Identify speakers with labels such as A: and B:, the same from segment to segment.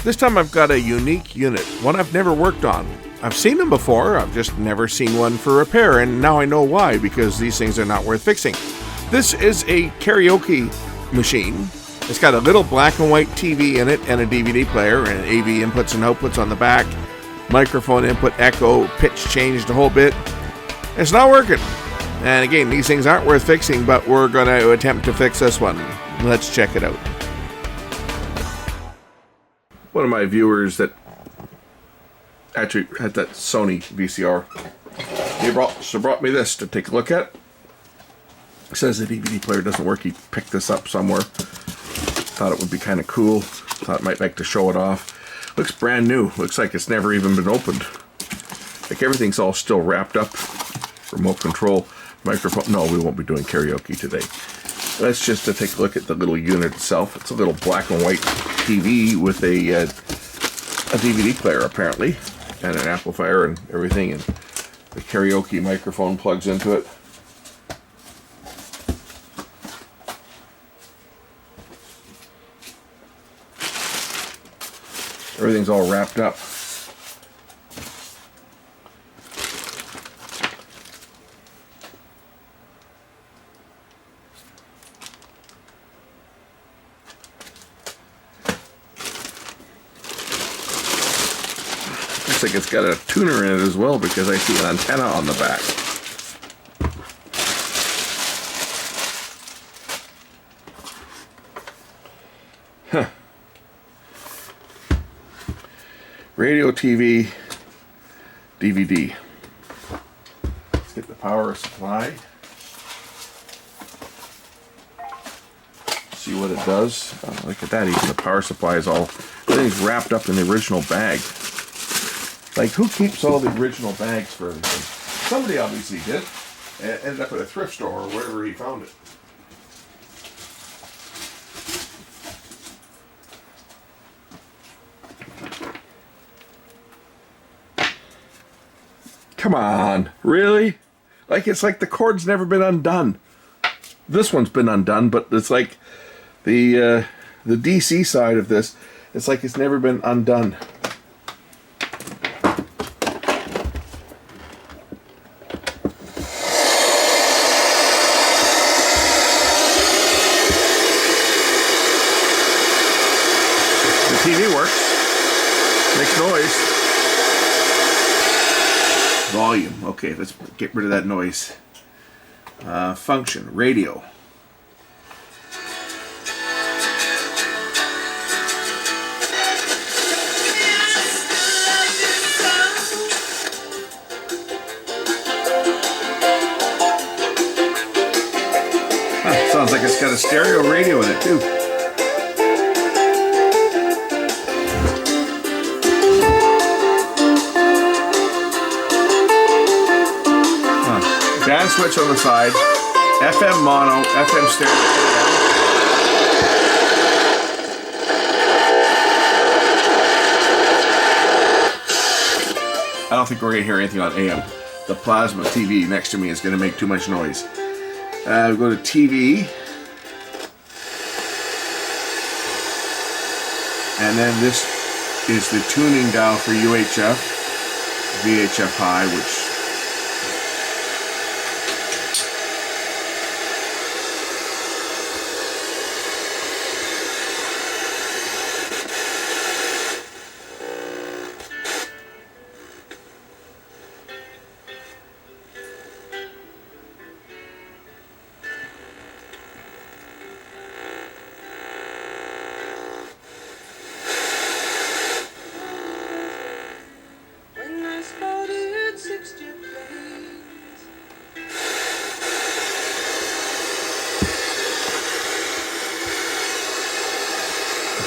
A: This time I've got a unique unit, one I've never worked on. I've seen them before, I've just never seen one for repair, and now I know why, because these things are not worth fixing. This is a Karaoke machine. It's got a little black and white TV in it and a DVD player and AV inputs and outputs on the back, microphone input, echo, pitch changed a whole bit. It's not working. And again, these things aren't worth fixing, but we're going to attempt to fix this one. Let's check it out. One of my viewers that actually had that Sony VCR, he brought me this to take a look at. It says the DVD player doesn't work. He picked this up somewhere. Thought it would be kind of cool. Thought it might like to show it off. Looks brand new. Looks like it's never even been opened. Like everything's all still wrapped up. Remote control, microphone. No, we won't be doing karaoke today. Let's just take a look at the little unit itself. It's a little black and white TV with a DVD player apparently, and an amplifier and everything, and the karaoke microphone plugs into it. Everything's all wrapped up. Looks like it's got a tuner in it as well, because I see an antenna on the back. Huh. Radio, TV, DVD. Let's get the power supply. See what it does. Oh, look at that, even the power supply is all, everything's wrapped up in the original bag. Like, who keeps all the original bags for everything? Somebody obviously did. And ended up at a thrift store or wherever he found it. Come on, really? Like, it's like the cord's never been undone. This one's been undone, but it's like the DC side of this, it's like it's never been undone. The TV works, makes noise. Volume. Okay, let's get rid of that noise. Function. Radio. Sounds like it's got a stereo radio in it too. Down switch on the side, FM mono, FM stereo. I don't think we're going to hear anything on AM. The plasma TV next to me is going to make too much noise. We go to TV. And then this is the tuning dial for UHF, VHF high, which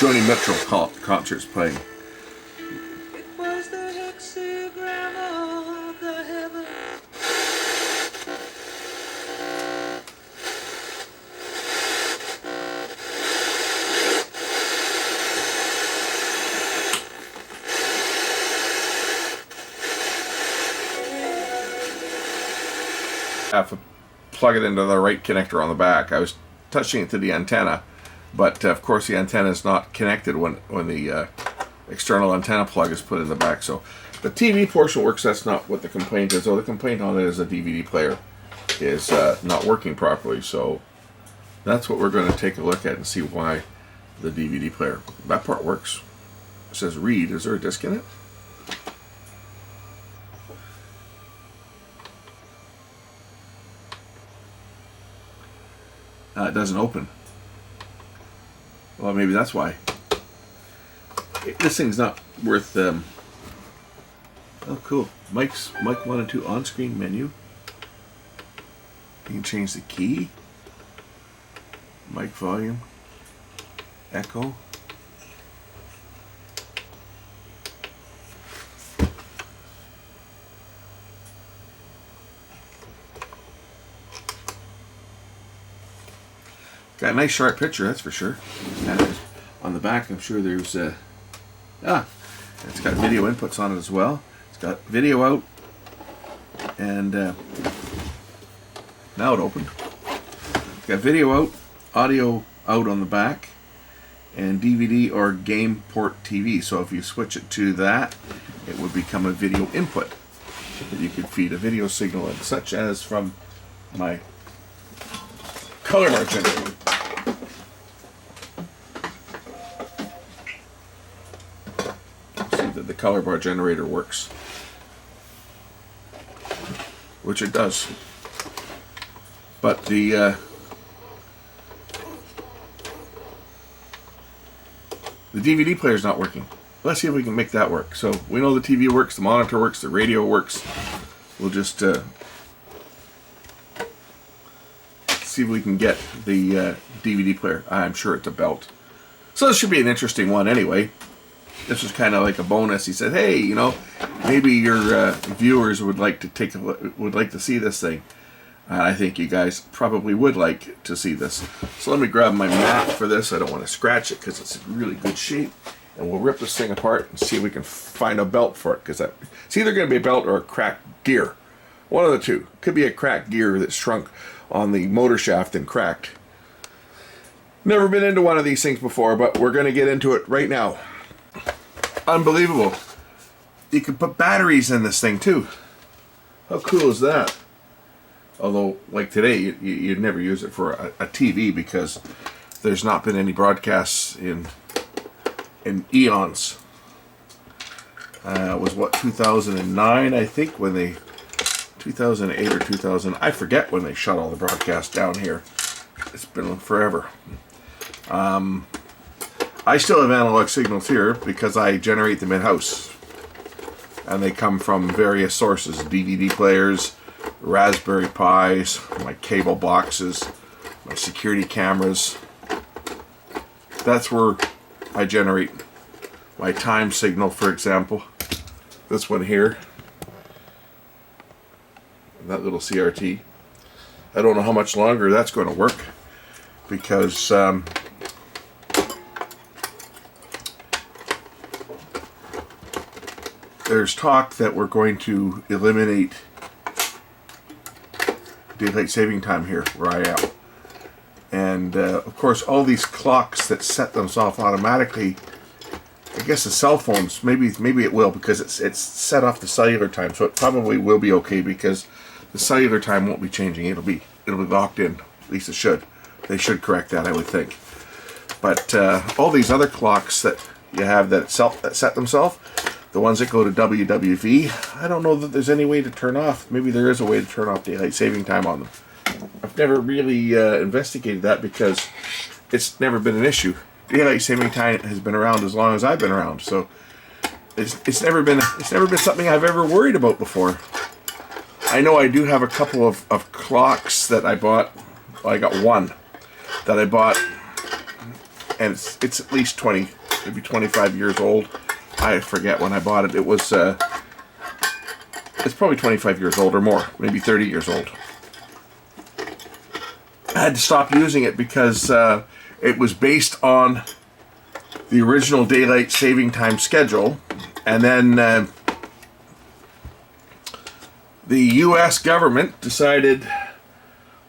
A: Joni Mitchell concerts playing.
B: It was the hexagram of the heavens.
A: I have to plug it into the right connector on the back. I was touching it to the antenna, but of course the antenna is not connected when the external antenna plug is put in the back. So the TV portion works. That's not what the complaint is. Oh, the complaint on it is the DVD player is not working properly. So that's what we're going to take a look at and see why the DVD player. That part works. It says read. Is there a disc in it? It doesn't open. Well, maybe that's why. This thing's not worth. Oh, cool. Mic 1 and 2 on-screen menu. You can change the key. Mic volume. Echo. Got a nice sharp picture, that's for sure. And on the back, I'm sure there's it's got video inputs on it as well. It's got video out, and now it opened. It's got video out, audio out on the back, and DVD or game port TV. So if you switch it to that, it would become a video input that you could feed a video signal in, such as from my color bar generator. See that the color bar generator works, which it does. But the DVD player is not working. Let's see if we can make that work. So we know the TV works, the monitor works, the radio works. We'll just see if we can get the DVD player. I'm sure it's a belt. So this should be an interesting one anyway. This was kind of like a bonus. He said, "Hey, you know, maybe your viewers would like to see this thing." I think you guys probably would like to see this. So let me grab my mat for this. I don't want to scratch it because it's in really good shape. And we'll rip this thing apart and see if we can find a belt for it. Because it's either going to be a belt or a cracked gear. One of the two. Could be a cracked gear that's shrunk on the motor shaft and cracked. Never been into one of these things before, but we're going to get into it right now. Unbelievable. You can put batteries in this thing too. How cool is that? Although, like today, you'd never use it for a TV because there's not been any broadcasts in eons. It was what, 2009, I think, when they 2008 or 2000. I forget when they shut all the broadcasts down here. It's been forever. I still have analog signals here because I generate them in-house, and they come from various sources: DVD players, Raspberry Pis, my cable boxes, my security cameras. That's where I generate my time signal, for example. This one here, that little CRT. I don't know how much longer that's going to work because there's talk that we're going to eliminate daylight saving time here where I am. And of course all these clocks that set themselves automatically, I guess the cell phones, maybe it will, because it's set off the cellular time, so it probably will be okay because the cellular time won't be changing. It'll be locked in. At least it should. They should correct that, I would think. But all these other clocks that you have that set themselves, the ones that go to WWV, I don't know that there's any way to turn off. Maybe there is a way to turn off daylight saving time on them. I've never really investigated that because it's never been an issue. Daylight saving time has been around as long as I've been around, so it's never been something I've ever worried about before. I know I do have a couple of clocks that I bought. Well, I got one that I bought, and it's at least 20, maybe 25 years old. I forget when I bought it. It was it's probably 25 years old or more, maybe 30 years old. I had to stop using it because it was based on the original daylight saving time schedule, and then the U.S. government decided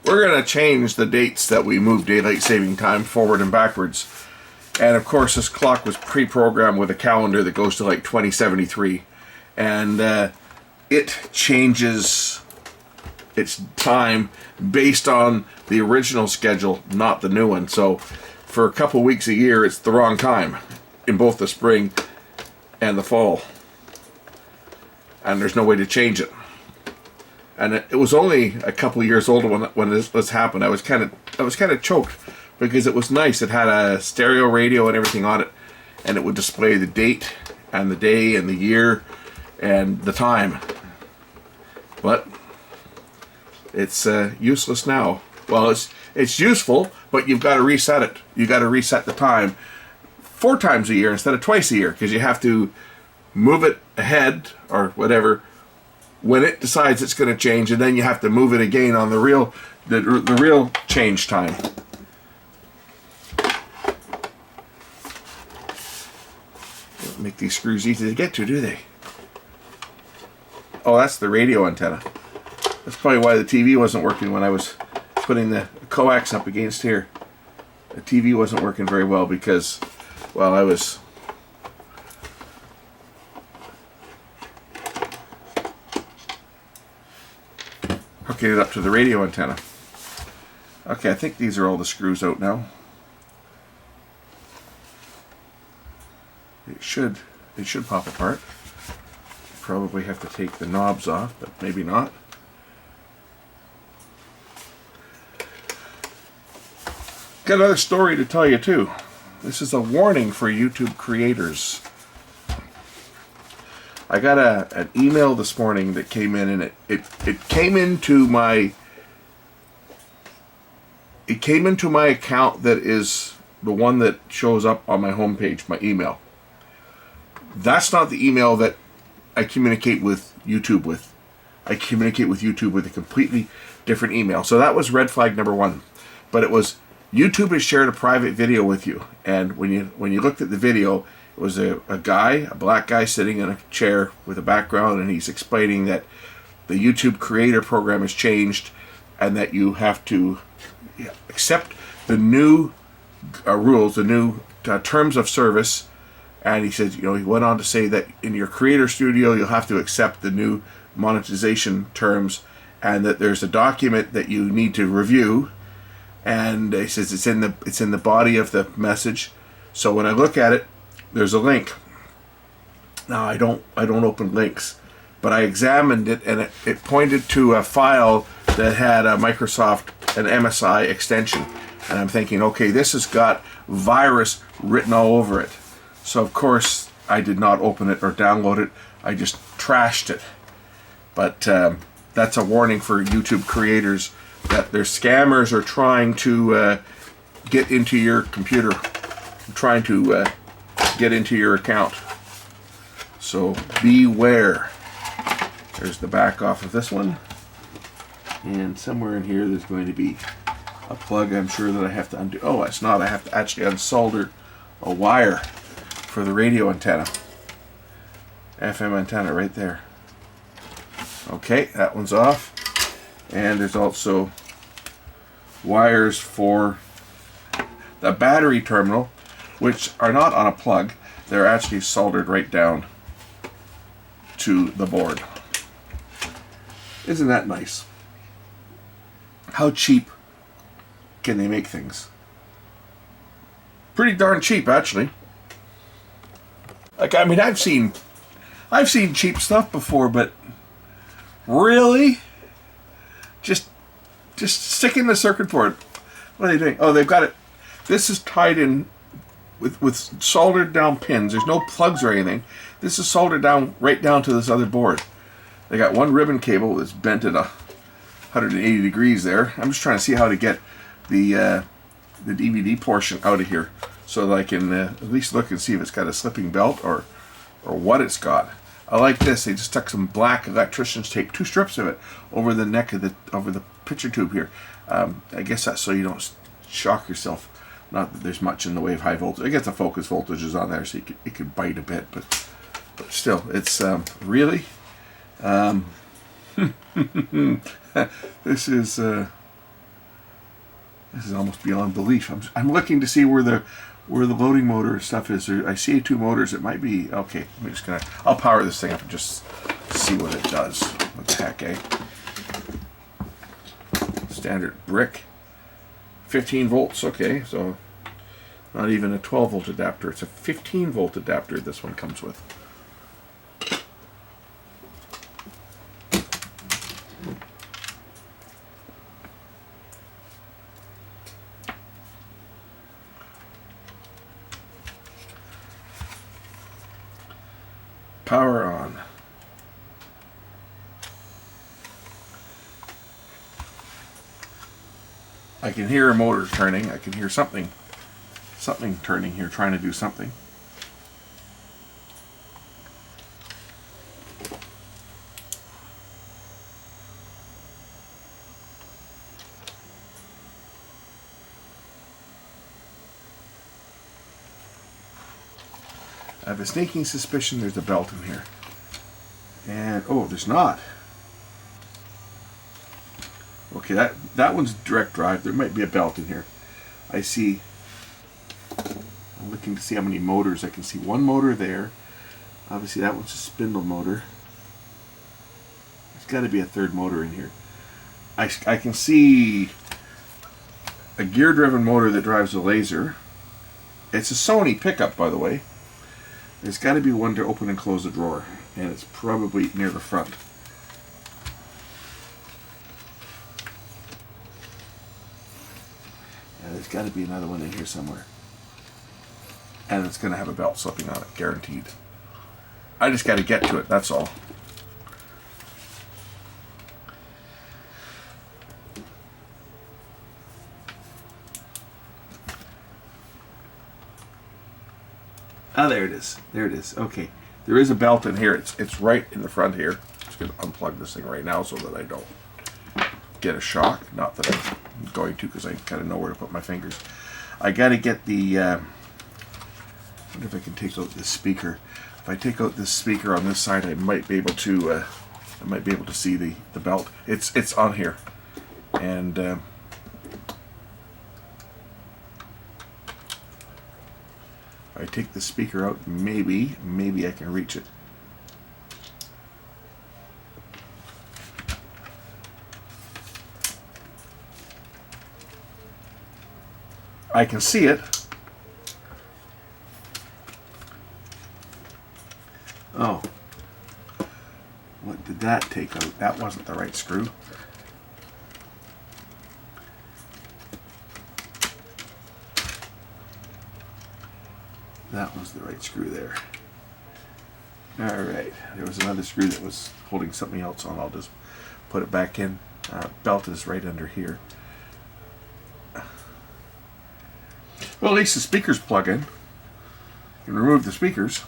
A: we're going to change the dates that we move daylight saving time forward and backwards. And of course, this clock was pre-programmed with a calendar that goes to like 2073. And it changes its time based on the original schedule, not the new one. So for a couple weeks a year, it's the wrong time in both the spring and the fall. And there's no way to change it. And it was only a couple of years old when this happened. I was kind of choked because it was nice. It had a stereo radio and everything on it, and it would display the date and the day and the year and the time. But it's useless now. Well, it's useful, but you've got to reset it. You got to reset the time 4 times a year instead of twice a year, because you have to move it ahead or whatever when it decides it's going to change, and then you have to move it again on the real change time. Don't make these screws easy to get to, do they? Oh, that's the radio antenna. That's probably why the TV wasn't working when I was putting the coax up against here. The TV wasn't working very well because, well, I was hooking it up to the radio antenna. Okay, I think these are all the screws out now. It should pop apart. Probably have to take the knobs off, but maybe not. Got another story to tell you too. This is a warning for YouTube creators. I got an email this morning that came in, and it came into my account that is the one that shows up on my homepage, my email. That's not the email that I communicate with YouTube with. I communicate with YouTube with a completely different email. So that was red flag number 1. But it was, YouTube has shared a private video with you. And when you looked at the video, it was a black guy sitting in a chair with a background, and he's explaining that the YouTube creator program has changed and that you have to accept the new rules, the new terms of service. And he said, he went on to say that in your creator studio, you'll have to accept the new monetization terms, and that there's a document that you need to review. And he says it's in the body of the message. So when I look at it, there's a link. Now I don't open links, but I examined it, and it pointed to a file that had a Microsoft, an MSI extension. And I'm thinking, okay, this has got virus written all over it. So of course I did not open it or download it. I just trashed it. But that's a warning for YouTube creators that their scammers are trying to get into your computer, trying to get into your account. So beware. There's the back off of this one. And somewhere in here there's going to be a plug, I'm sure, that I have to undo. Oh, it's not. I have to actually unsolder a wire for the radio antenna. FM antenna right there. Okay, that one's off. And there's also wires for the battery terminal, which are not on a plug. They're actually soldered right down to the board. Isn't that nice? How cheap can they make things? Pretty darn cheap, actually. Like, I mean, I've seen cheap stuff before, but really? Just sticking the circuit board. What are they doing? Oh, they've got it. This is tied in with soldered down pins. There's no plugs or anything. This is soldered down right down to this other board. They got one ribbon cable that's bent at 180 degrees there. I'm just trying to see how to get the DVD portion out of here, so that I can at least look and see if it's got a slipping belt or what it's got. I like this. They just stuck some black electrician's tape, 2 strips of it, over the neck of the picture tube here. I guess that's so you don't shock yourself. Not that there's much in the way of high voltage. I guess the focus voltage is on there, so it could bite a bit, but still, it's really. This is almost beyond belief. I'm looking to see where where the loading motor stuff is. I see 2 motors. It might be okay. I'll power this thing up and just see what it does. What the heck, eh? Standard brick, 15 volts. Okay, so not even a 12 volt adapter. It's a 15 volt adapter. This one comes with. Power on. I can hear a motor turning. I can hear something turning here, trying to do something. I have a sneaking suspicion there's a belt in here. And, oh, there's not. Okay, that one's direct drive. There might be a belt in here. I see, I'm looking to see how many motors. I can see 1 motor there. Obviously that one's a spindle motor. There's got to be a 3rd motor in here. I can see a gear-driven motor that drives a laser. It's a Sony pickup, by the way. There's got to be one to open and close the drawer, and it's probably near the front. Yeah, there's got to be another one in here somewhere. And it's going to have a belt slipping on it, guaranteed. I just got to get to it, that's all. Ah, there it is. There it is. Okay. There is a belt in here. It's right in the front here. I'm just going to unplug this thing right now so that I don't get a shock. Not that I'm going to, because I kind of know where to put my fingers. I got to get the... I wonder if I can take out this speaker. If I take out this speaker on this side, I might be able to see the belt. It's on here. And... I take the speaker out, maybe I can reach it. I can see it. Oh. What did that take out? That wasn't the right screw. That was the right screw there. Alright, there was another screw that was holding something else on. I'll just put it back in. Belt is right under here. Well, at least the speakers plug in. You can remove the speakers.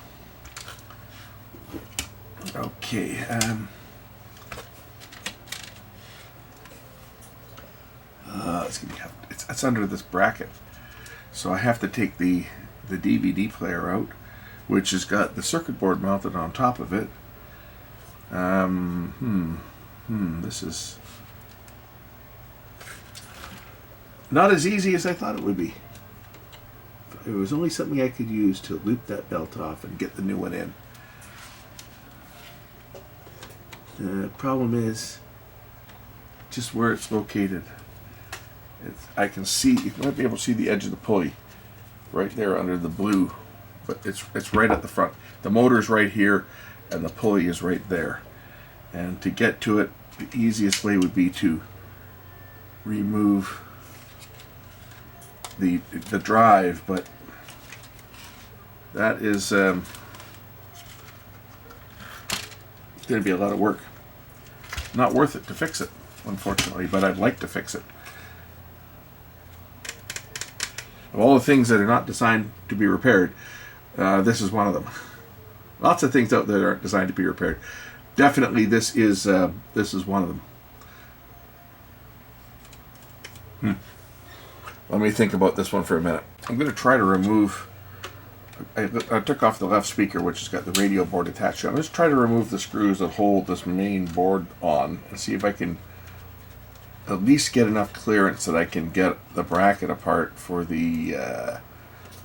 A: Okay. It's under this bracket. So I have to take the DVD player out, which has got the circuit board mounted on top of it. This is not as easy as I thought it would be. It was only something I could use to loop that belt off and get the new one in. The problem is just where it's located. I can see, you might be able to see the edge of the pulley right there under the blue, but it's right at the front. The motor's right here and the pulley is right there. And to get to it, the easiest way would be to remove the drive, but that is going to be a lot of work. Not worth it to fix it, unfortunately, but I'd like to fix it. Of all the things that are not designed to be repaired, this is one of them. Lots of things out there that aren't designed to be repaired. Definitely, this is one of them. Let me think about this one for a minute. I'm going to try to remove. I took off the left speaker, which has got the radio board attached to it. I'm just trying to remove the screws that hold this main board on and see if I can at least get enough clearance that I can get the bracket apart for the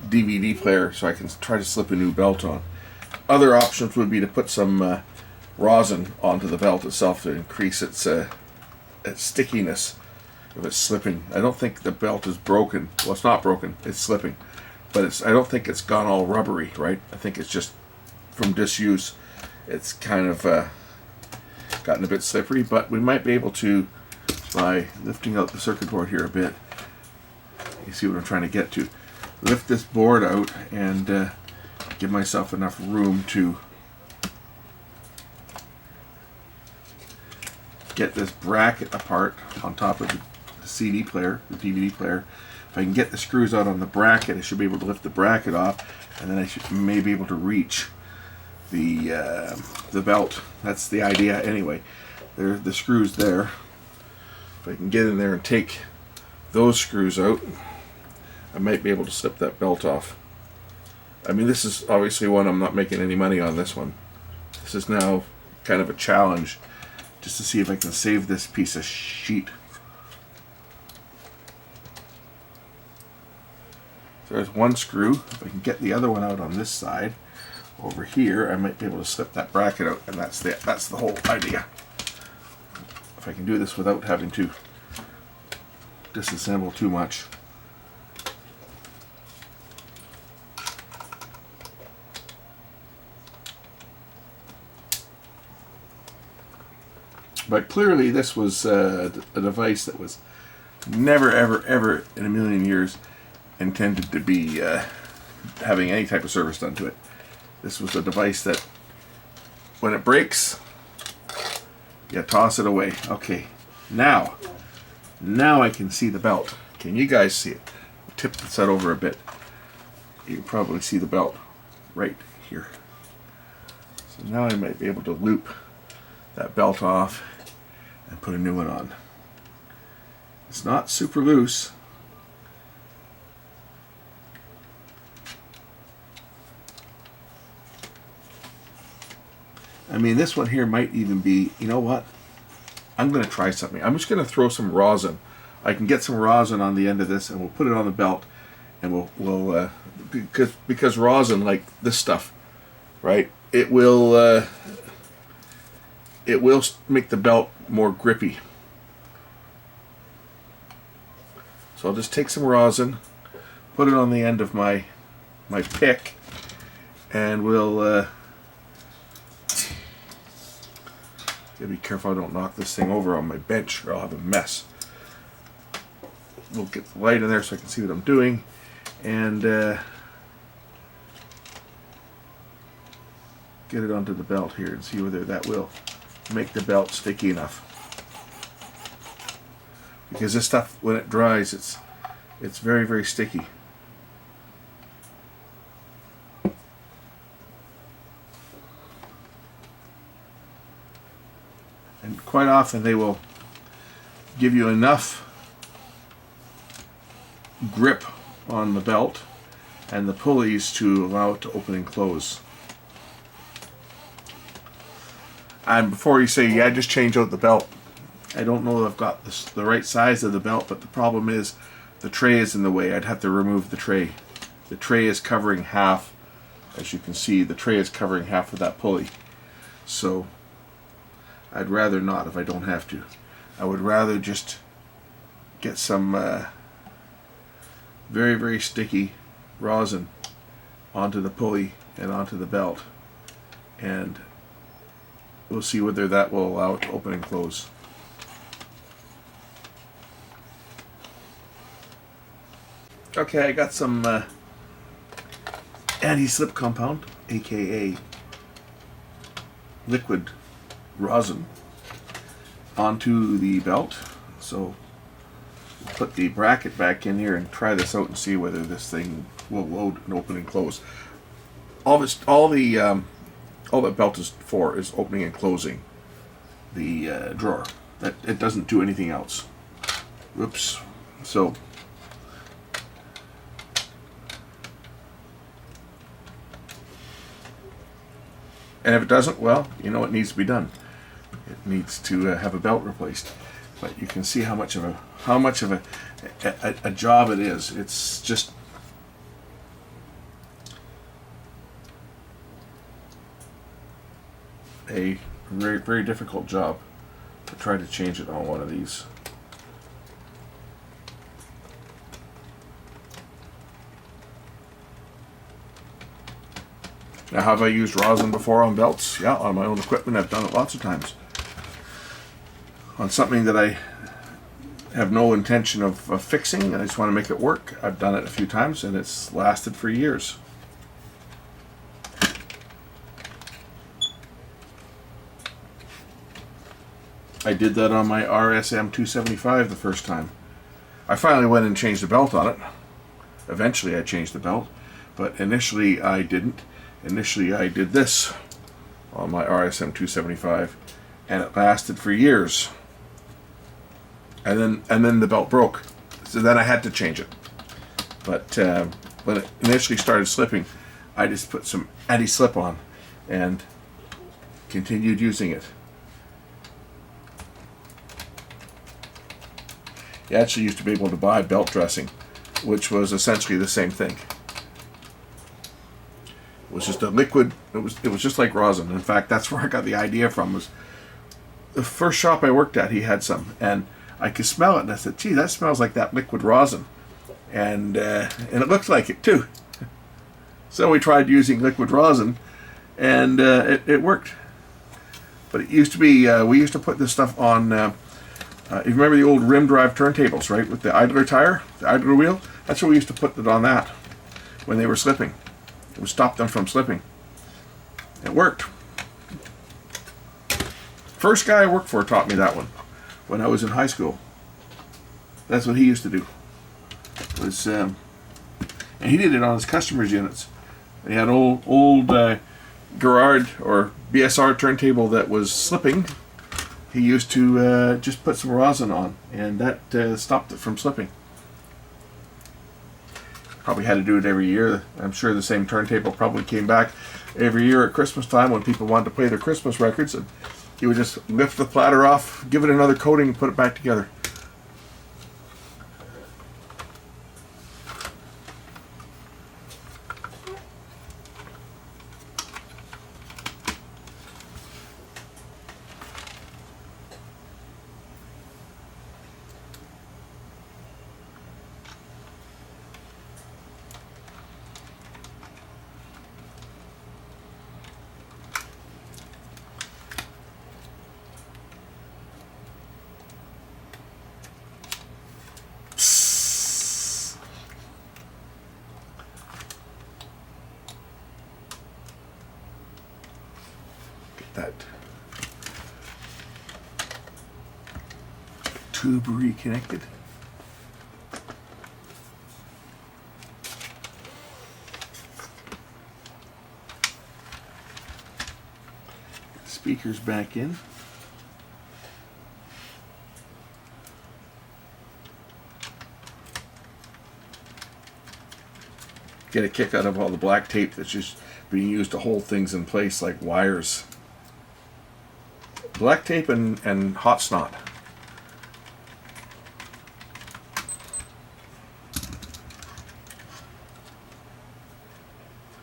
A: DVD player so I can try to slip a new belt on. Other options would be to put some rosin onto the belt itself to increase its stickiness if it's slipping. I don't think the belt is broken. Well, it's not broken. It's slipping. But I don't think it's gone all rubbery, right? I think it's just from disuse. It's kind of gotten a bit slippery, but we might be able to, by lifting out the circuit board here a bit, you see what I'm trying to get to, lift this board out and give myself enough room to get this bracket apart on top of the CD player, the DVD player. If I can get the screws out on the bracket, I should be able to lift the bracket off, and then I may be able to reach the belt. That's the idea anyway. There, the screws there. If I can get in there and take those screws out, I might be able to slip that belt off. I mean, this is obviously one I'm not making any money on. This one. This is now kind of a challenge, just to see if I can save this piece of sheet. So there's one screw. If I can get the other one out on this side, over here, I might be able to slip that bracket out, and that's the whole idea. If I can do this without having to disassemble too much. But clearly this was a device that was never, ever, ever in a million years intended to be having any type of service done to it. This was a device that, when it breaks, you toss it away. Okay, now I can see the belt. Can you guys see it? Tip the set over a bit. You can probably see the belt right here. So now I might be able to loop that belt off and put a new one on. It's not super loose. I mean, this one here might even be, you know what? I'm going to try something. I'm just going to throw some rosin. I can get some rosin on the end of this, and we'll put it on the belt, and we'll because rosin, like this stuff, right? It will make the belt more grippy. So I'll just take some rosin, put it on the end of my pick, and we'll gotta be careful I don't knock this thing over on my bench, or I'll have a mess. We'll get the light in there so I can see what I'm doing, and get it onto the belt here and see whether that will make the belt sticky enough. Because this stuff, when it dries, it's very, very sticky. And quite often they will give you enough grip on the belt and the pulleys to allow it to open and close. And before you say, yeah, just change out the belt, I don't know if I've got the right size of the belt, but the problem is the tray is in the way. I'd have to remove the tray. The tray is covering half, as you can see, the tray is covering half of that pulley. So I'd rather not if I don't have to. I would rather just get some very, very sticky rosin onto the pulley and onto the belt, and we'll see whether that will allow it to open and close. Okay, I got some anti-slip compound, aka liquid rosin, onto the belt. So put the bracket back in here and try this out and see whether this thing will load and open and close. All the belt is for is opening and closing the drawer. That it doesn't do anything else. Whoops. So and if it doesn't, well, you know what needs to be done. It needs to have a belt replaced. But you can see how much of a job it is. It's just a very, very difficult job to try to change it on one of these. Now, have I used rosin before on belts? Yeah, on my own equipment. I've done it lots of times. On something that I have no intention of fixing, I just want to make it work, I've done it a few times, and it's lasted for years. I did that on my RSM 275 the first time. I finally went and changed the belt on it. Eventually I changed the belt, but initially I didn't. Initially I did this on my RSM 275, and it lasted for years. And then the belt broke, so then I had to change it. But when it initially started slipping, I just put some anti-slip on and continued using it. You actually used to be able to buy belt dressing, which was essentially the same thing. It was just a liquid. It was just like rosin. In fact, that's where I got the idea from. Was the first shop I worked at, he had some, and I could smell it, and I said, "Gee, that smells like that liquid rosin," and it looks like it too. So we tried using liquid rosin, and it worked. But it used to be we used to put this stuff on. You remember the old rim drive turntables, right, with the idler tire, the idler wheel? That's what we used to put it on that when they were slipping. It would stop them from slipping. It worked. First guy I worked for taught me that one when I was in high school. That's what he used to do. And he did it on his customers' units. They had old Gerard or BSR turntable that was slipping. He used to just put some rosin on, and that stopped it from slipping. Probably had to do it every year. I'm sure the same turntable probably came back every year at Christmas time when people wanted to play their Christmas records, and he would just lift the platter off, give it another coating, and put it back together. That tube reconnected. Speakers back in. Get a kick out of all the black tape that's just being used to hold things in place like wires. Black tape and hot snot.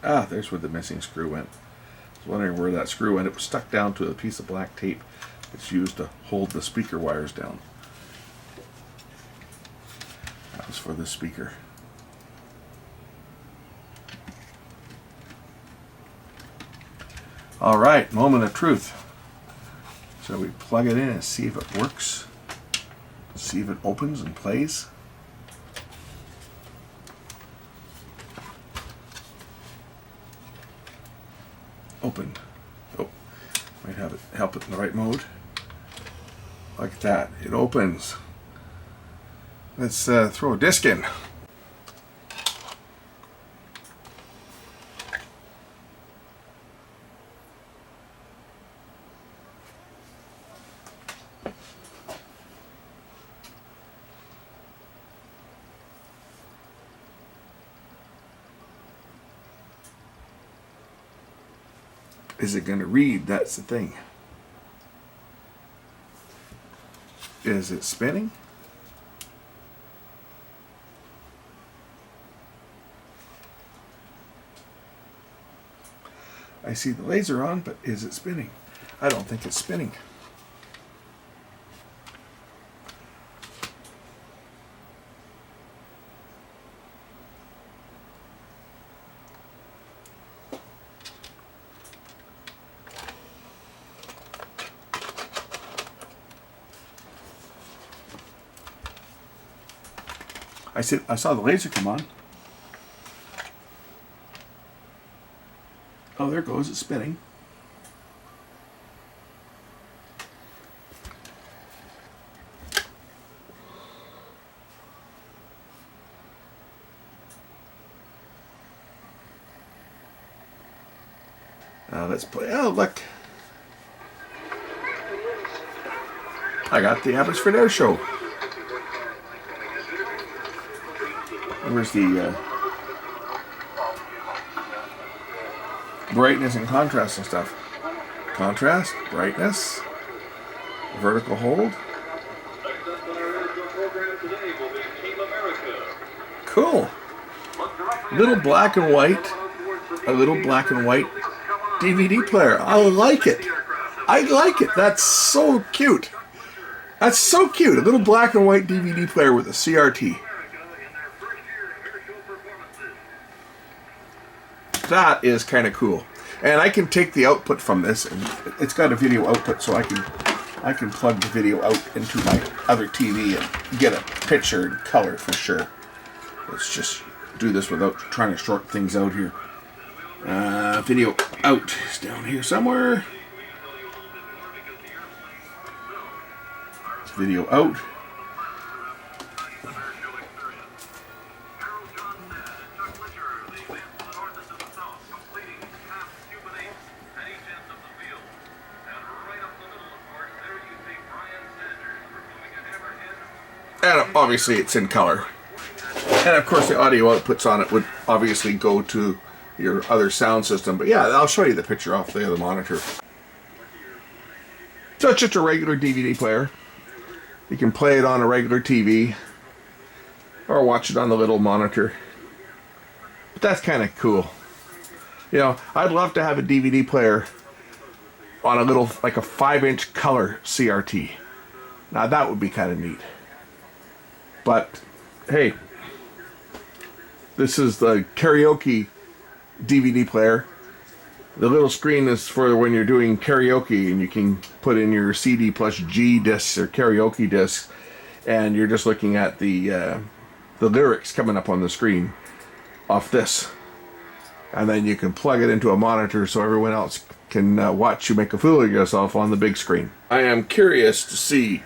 A: Ah, there's where the missing screw went. I was wondering where that screw went. It was stuck down to a piece of black tape. It's used to hold the speaker wires down. That was for the speaker. All right, moment of truth. So we plug it in and see if it works. See if it opens and plays. Open. Oh, might have it help it in the right mode. Like that. It opens. Let's throw a disc in. Is it going to read? That's the thing. Is it spinning? I see the laser on, but is it spinning? I don't think it's spinning. I saw the laser come on. Oh, there it goes. It's spinning. Let's play. Oh, look. I got the Abbotsford Air Show. Where's the brightness and contrast and stuff? Contrast, brightness, vertical hold. Cool. Little black and white. A little black and white DVD player. I like it. I like it. That's so cute. That's so cute. A little black and white DVD player with a CRT. That is kind of cool. And I can take the output from this, and it's got a video output, so I can plug the video out into my other TV and get a picture in color for sure. Let's just do this without trying to short things out here. Video out is down here somewhere. Video out. And obviously it's in color. And of course the audio outputs on it would obviously go to your other sound system. But yeah, I'll show you the picture off the other monitor. So it's just a regular DVD player. You can play it on a regular TV or watch it on the little monitor. But that's kind of cool. You know, I'd love to have a DVD player on a little, like a 5-inch color CRT. Now that would be kind of neat. But hey, this is the Karaoke DVD player. The little screen is for when you're doing karaoke, and you can put in your CD plus G discs or karaoke discs, and you're just looking at the lyrics coming up on the screen off this, and then you can plug it into a monitor so everyone else can watch you make a fool of yourself on the big screen. I am curious to see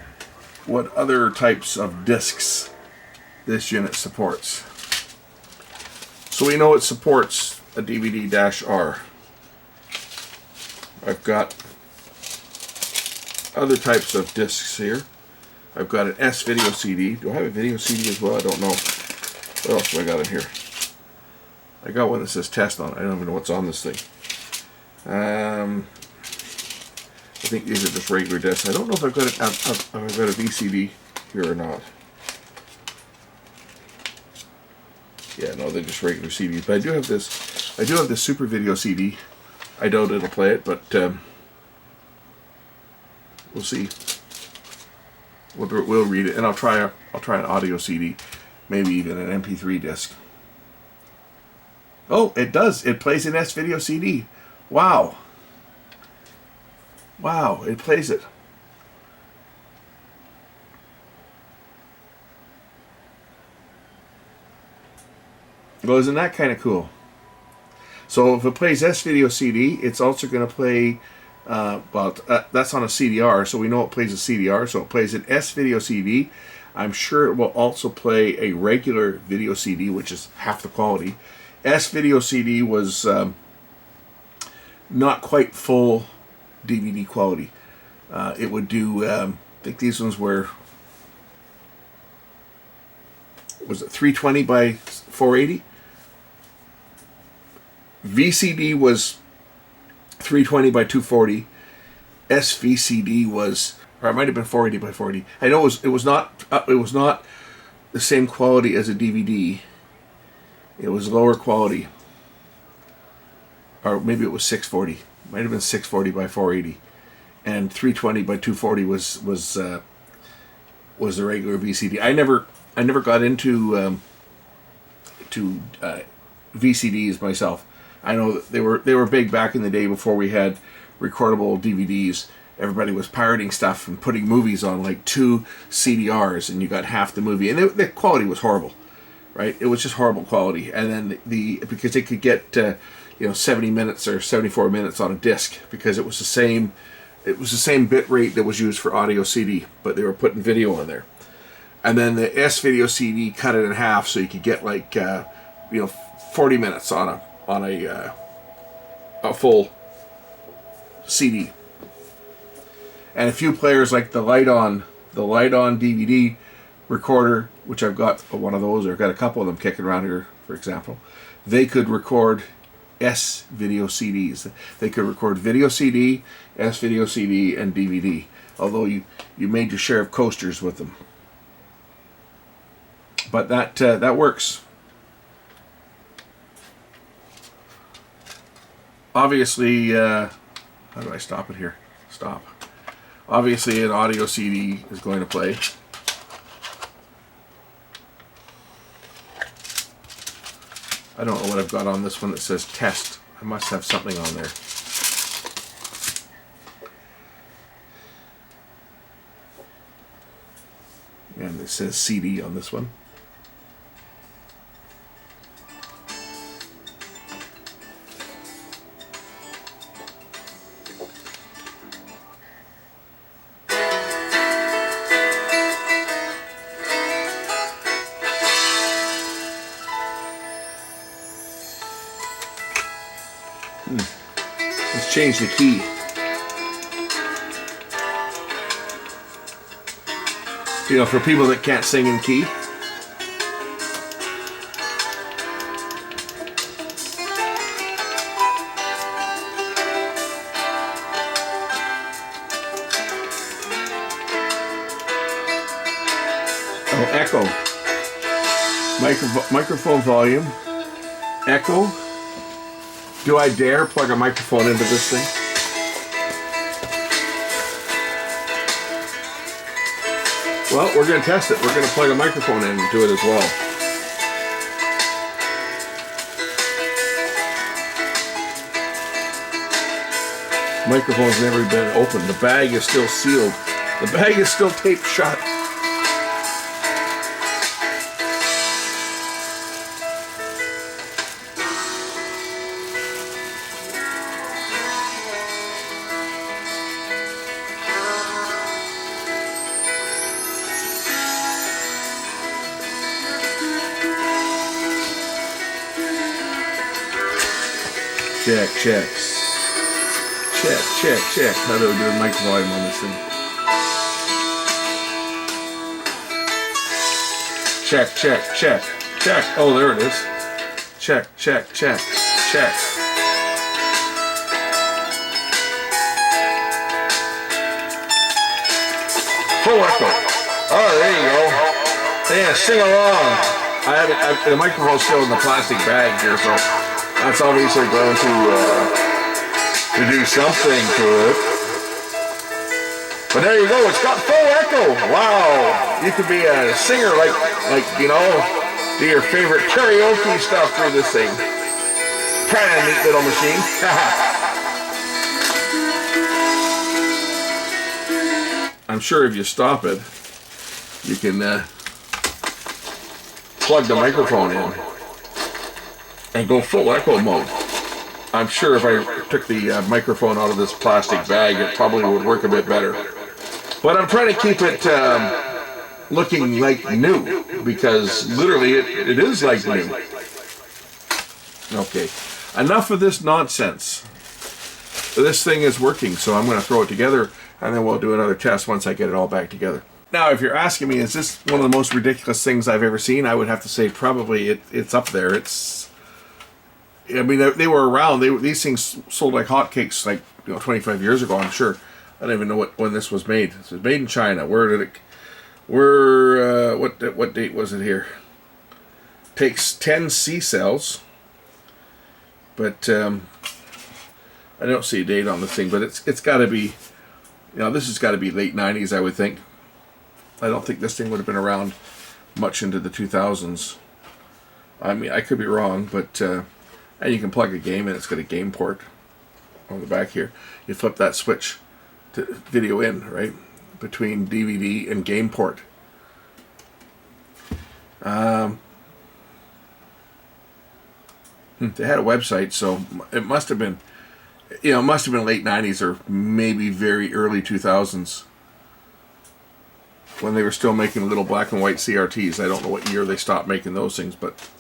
A: what other types of discs this unit supports. So we know it supports a DVD-R. I've got other types of discs here. I've got an S video CD. Do I have a video CD as well? I don't know. What else do I got in here? I got one that says test on it. I don't even know what's on this thing. I think these are just regular discs. I don't know if I've got a VCD here or not. Yeah, no, they're just regular CDs. But I do have this. I do have this Super Video CD. I doubt it'll play it, but we'll see. We'll read it, and I'll try an audio CD, maybe even an MP3 disc. Oh, it does. It plays an S Video CD. Wow. Wow, it plays it. Well, isn't that kind of cool? So if it plays S Video CD, it's also going to play, that's on a CDR, so we know it plays a CDR, so it plays an S Video CD. I'm sure it will also play a regular video CD, which is half the quality. S Video CD was not quite full DVD quality. It would do, I think these ones were, was it 320 by 480? VCD was 320 by 240. SVCD was, or it might have been 480 by 480. I know it was not the same quality as a DVD. It was lower quality, or maybe it was 640. Might have been 640 by 480. and 320 by 240 was the regular VCD. I never got into VCDs myself. I know that they were big back in the day before we had recordable DVDs. Everybody was pirating stuff and putting movies on like 2 CDRs, and you got half the movie, and the quality was horrible, right? It was just horrible quality. And then because they could get 70 minutes or 74 minutes on a disc, because it was the same bit rate that was used for audio CD, but they were putting video on there. And then the S-Video CD cut it in half, so you could get like 40 minutes on a full CD. And a few players like the Light On DVD recorder, which I've got one of those, or I've got a couple of them kicking around here, for example. They could record S-Video CDs. They could record video CD, S-Video CD, and DVD. Although you made your share of coasters with them. But that works. Obviously, how do I stop it here? Stop. Obviously, an audio CD is going to play. I don't know what I've got on this one that says test. I must have something on there. And it says CD on this one. Let's change the key. For people that can't sing in key. Oh, echo. Microphone volume. Echo. Do I dare plug a microphone into this thing? Well, we're going to test it. We're going to plug a microphone into it as well. Microphone's never been opened. The bag is still sealed. The bag is still taped shut. Check. Check. How do we do the mic volume on this thing? Check. Oh, there it is. Check. Full echo. Oh, there you go. Yeah, sing along. The microphone's still in the plastic bag here, so that's obviously going to do something to it. But there you go, it's got full echo. Wow, you could be a singer do your favorite karaoke stuff through this thing. Kind of neat little machine. I'm sure if you stop it, you can plug the microphone in and go full echo mode. I'm sure if I took the microphone out of this plastic bag, it probably would work a bit better. But I'm trying to keep it looking like new, because literally it is like new. Okay, enough of this nonsense. This thing is working, so I'm going to throw it together, and then we'll do another test once I get it all back together. Now, if you're asking me, is this one of the most ridiculous things I've ever seen? I would have to say probably it's up there. I mean, they were around. These things sold like hotcakes, 25 years ago. I'm sure. I don't even know when this was made. This was made in China. What date was it here? Takes 10 C cells, but I don't see a date on this thing. But it's got to be You know, this has got to be late 90s, I would think. I don't think this thing would have been around much into the 2000s. I mean, I could be wrong, but and you can plug a game in. It's got a game port on the back here. You flip that switch to video in, right, between DVD and game port. They had a website, so it must have been, you know, it must have been late 90s or maybe very early 2000s when they were still making little black and white CRTs. I don't know what year they stopped making those things, but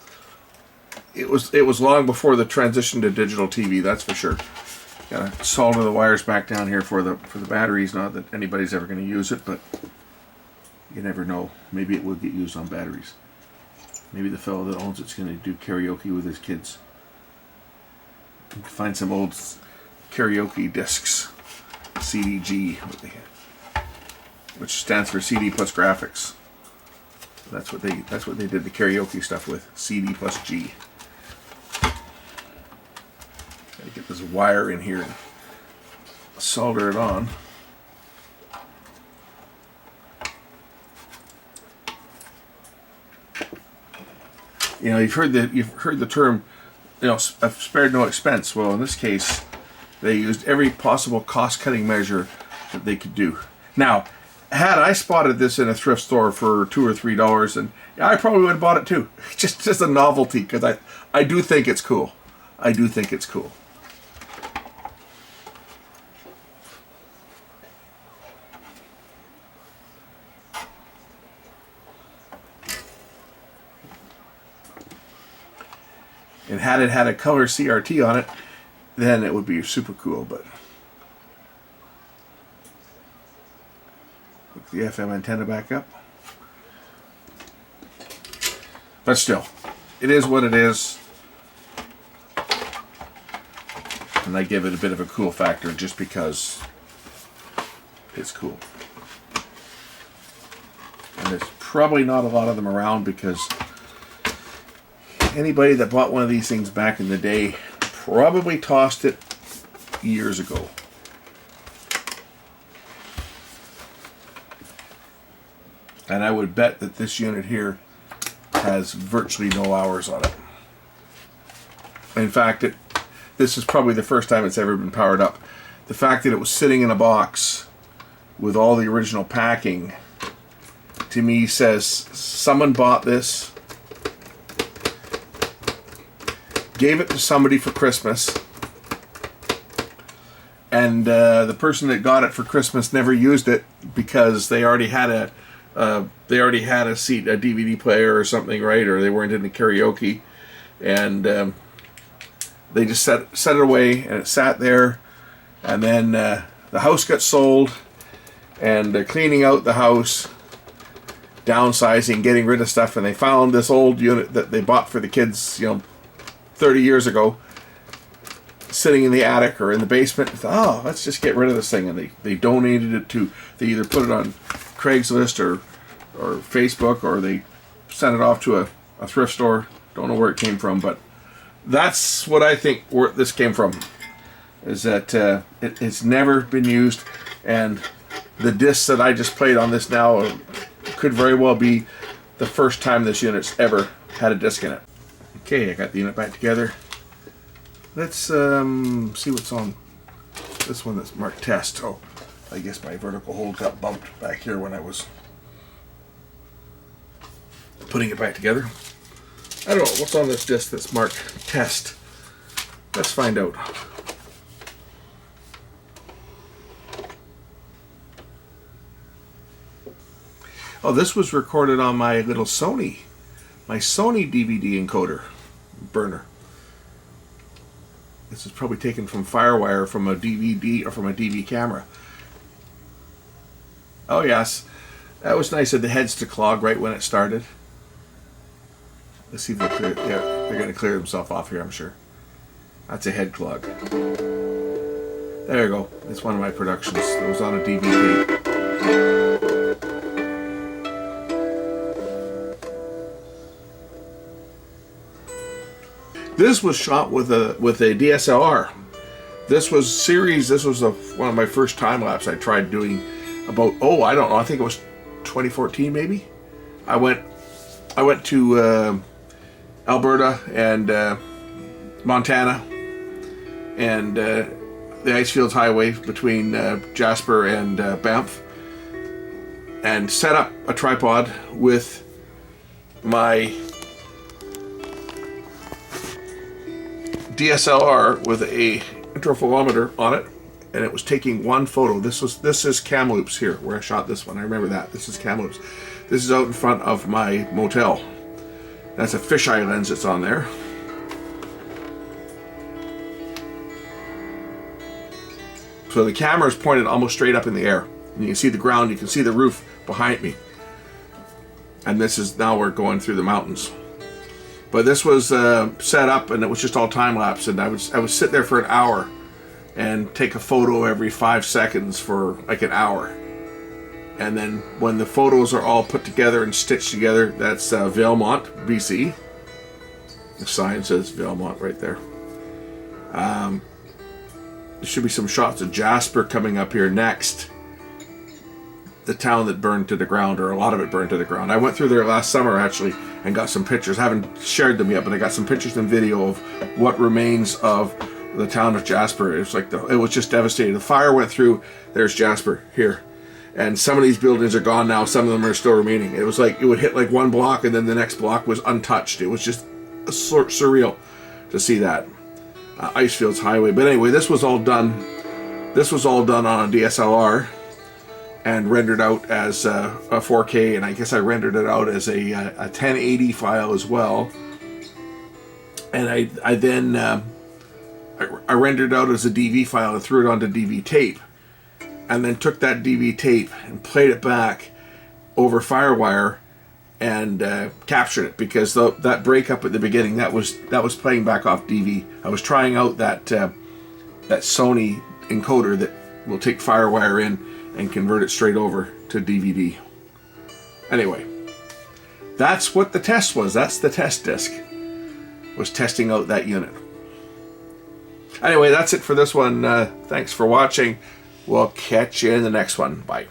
A: it was long before the transition to digital TV, that's for sure. Gotta solder the wires back down here for the batteries. Not that anybody's ever going to use it, but you never know. Maybe it will get used on batteries. Maybe the fellow that owns it's going to do karaoke with his kids. You can find some old karaoke discs, CDG, which stands for CD plus graphics. That's what they did the karaoke stuff with, CD plus G. Gotta get this wire in here and solder it on. You know, you've heard the term, you know, I've spared no expense. Well, in this case, they used every possible cost-cutting measure that they could do. Now, had I spotted this in a thrift store for $2 or $3, and I probably would have bought it too, just a novelty, because I do think it's cool. I do think it's cool. And had it had a color CRT on it, then it would be super cool. But hook the FM antenna back up. But still, it is what it is. And I give it a bit of a cool factor just because it's cool. And there's probably not a lot of them around because anybody that bought one of these things back in the day probably tossed it years ago. And I would bet that this unit here has virtually no hours on it. In fact, this is probably the first time it's ever been powered up. The fact that it was sitting in a box with all the original packing, to me says someone bought this, gave it to somebody for Christmas, and the person that got it for Christmas never used it because they already had a DVD player or something, right? Or they weren't into karaoke, and they just set it away, and it sat there. And then the house got sold, and they're cleaning out the house, downsizing, getting rid of stuff, and they found this old unit that they bought for the kids, 30 years ago, sitting in the attic or in the basement. Oh, let's just get rid of this thing. And they donated it to, they either put it on Craigslist or Facebook, or they sent it off to a thrift store. Don't know where it came from, but that's what I think where this came from, is that it's never been used, and the discs that I just played on this now could very well be the first time this unit's ever had a disc in it. Okay, I got the unit back together. Let's see what's on this one that's marked test. Oh, I guess my vertical hold got bumped back here when I was putting it back together. I don't know what's on this disc that's marked test. Let's find out. Oh, this was recorded on my little Sony DVD encoder burner. This is probably taken from Firewire, from a DVD or from a DV camera. Oh yes, that was nice of the heads to clog right when it started. Let's see if they're clear. Yeah, they're going to clear themselves off here, I'm sure. That's a head clog. There you go. It's one of my productions. It was on a DVD. This was shot with a DSLR. This was one of my first time lapse I tried doing about, I don't know, I think it was 2014 maybe. I went to Alberta and Montana and the Icefields Highway between Jasper and Banff, and set up a tripod with my DSLR with a interpolometer on it, and it was taking one photo. This is Kamloops here where I shot this one. I remember that. This is Kamloops. This is out in front of my motel. That's a fisheye lens that's on there. So the camera is pointed almost straight up in the air. And you can see the ground, you can see the roof behind me. And this is, now we're going through the mountains. But this was set up, and it was just all time lapse, and I would sit there for an hour and take a photo every 5 seconds for like an hour. And then when the photos are all put together and stitched together, that's Valemount, BC. The sign says Valemount right there. There should be some shots of Jasper coming up here next. The town that burned to the ground, or a lot of it burned to the ground. I went through there last summer actually and got some pictures. I haven't shared them yet, but I got some pictures and video of what remains of the town of Jasper. It was like it was just devastating. The fire went through. There's Jasper here, and some of these buildings are gone now. Some of them are still remaining. It was like it would hit like one block, and then the next block was untouched. It was just surreal to see that. Icefields Highway. But anyway, this was all done. This was all done on a DSLR and rendered out as a 4K, and I guess I rendered it out as a 1080 file as well. And I then I rendered out as a DV file and threw it onto DV tape, and then took that DV tape and played it back over Firewire and captured it, because that breakup at the beginning, that was playing back off DV. I was trying out that Sony encoder that will take Firewire in and convert it straight over to DVD. Anyway, that's what the test was. That's the test disc. Was testing out that unit. Anyway, that's it for this one. Thanks for watching. We'll catch you in the next one. Bye.